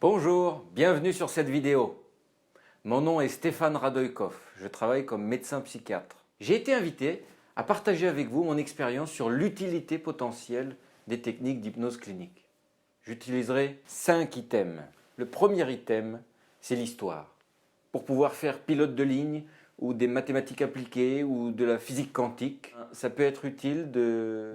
Bonjour, bienvenue sur cette vidéo. Mon nom est Stéphane Radoïkov, je travaille comme médecin psychiatre. J'ai été invité à partager avec vous mon expérience sur l'utilité potentielle des techniques d'hypnose clinique. J'utiliserai 5 items. Le premier item, c'est l'histoire. Pour pouvoir faire pilote de ligne ou des mathématiques appliquées ou de la physique quantique, ça peut être utile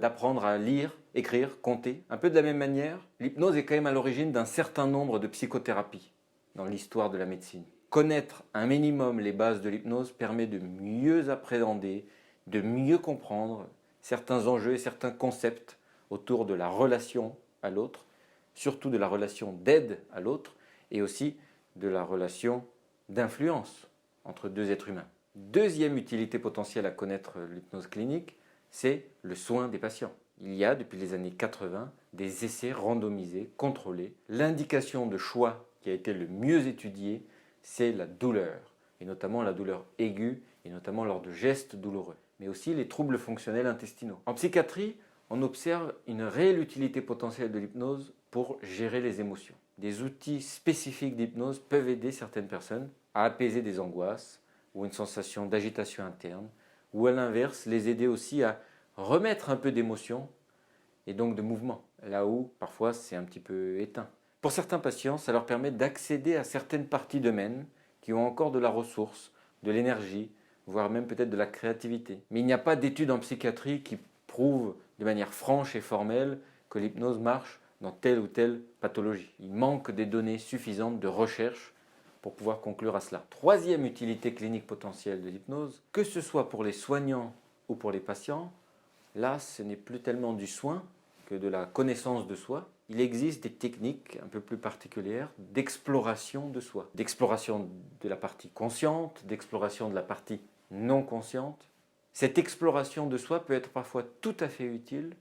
d'apprendre à lire, écrire, compter. Un peu de la même manière, l'hypnose est quand même à l'origine d'un certain nombre de psychothérapies dans l'histoire de la médecine. Connaître un minimum les bases de l'hypnose permet de mieux appréhender, de mieux comprendre certains enjeux et certains concepts autour de la relation à l'autre, surtout de la relation d'aide à l'autre et aussi de la relation d'influence entre deux êtres humains. Deuxième utilité potentielle à connaître l'hypnose clinique, c'est le soin des patients. Il y a depuis les années 80 des essais randomisés, contrôlés. L'indication de choix qui a été le mieux étudiée, c'est la douleur, et notamment la douleur aiguë, et notamment lors de gestes douloureux, mais aussi les troubles fonctionnels intestinaux. En psychiatrie, on observe une réelle utilité potentielle de l'hypnose pour gérer les émotions. Des outils spécifiques d'hypnose peuvent aider certaines personnes à apaiser des angoisses ou une sensation d'agitation interne, ou à l'inverse, les aider aussi à remettre un peu d'émotion et donc de mouvement, là où parfois c'est un petit peu éteint. Pour certains patients, ça leur permet d'accéder à certaines parties d'eux-mêmes qui ont encore de la ressource, de l'énergie, voire même peut-être de la créativité. Mais il n'y a pas d'études en psychiatrie qui prouvent de manière franche et formelle que l'hypnose marche dans telle ou telle pathologie. Il manque des données suffisantes de recherche pour pouvoir conclure à cela. Troisième utilité clinique potentielle de l'hypnose, que ce soit pour les soignants ou pour les patients, là ce n'est plus tellement du soin que de la connaissance de soi. Il existe des techniques un peu plus particulières d'exploration de soi, d'exploration de la partie consciente, d'exploration de la partie non consciente. Cette exploration de soi peut être parfois tout à fait utile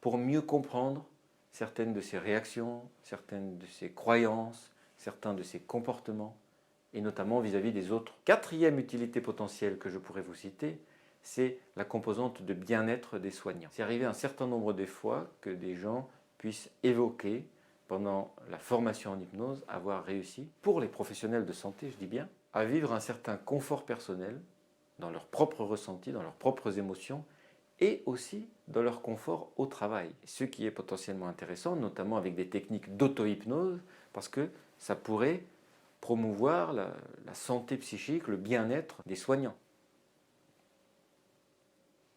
pour mieux comprendre certaines de ses réactions, certaines de ses croyances, certains de ses comportements, et notamment vis-à-vis des autres. Quatrième utilité potentielle que je pourrais vous citer, c'est la composante de bien-être des soignants. C'est arrivé un certain nombre de fois que des gens puissent évoquer, pendant la formation en hypnose, avoir réussi, pour les professionnels de santé, je dis bien, à vivre un certain confort personnel dans leurs propres ressentis, dans leurs propres émotions, et aussi dans leur confort au travail. Ce qui est potentiellement intéressant, notamment avec des techniques d'auto-hypnose, parce que ça pourrait promouvoir la santé psychique, le bien-être des soignants.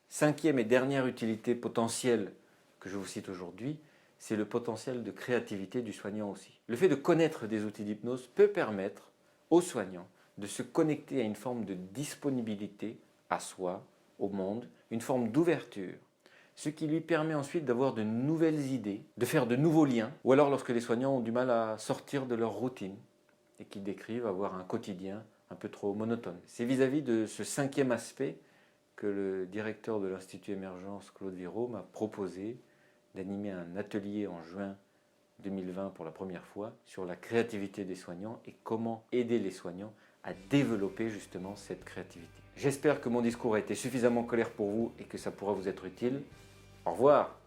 Cinquième et dernière utilité potentielle que je vous cite aujourd'hui, c'est le potentiel de créativité du soignant aussi. Le fait de connaître des outils d'hypnose peut permettre aux soignants de se connecter à une forme de disponibilité à soi, au monde, une forme d'ouverture, ce qui lui permet ensuite d'avoir de nouvelles idées, de faire de nouveaux liens, ou alors lorsque les soignants ont du mal à sortir de leur routine et qui décrivent avoir un quotidien un peu trop monotone. C'est vis-à-vis de ce cinquième aspect que le directeur de l'Institut Émergence, Claude Virault, m'a proposé d'animer un atelier en juin 2020 pour la première fois sur la créativité des soignants et comment aider les soignants à développer justement cette créativité. J'espère que mon discours a été suffisamment clair pour vous et que ça pourra vous être utile. Au revoir!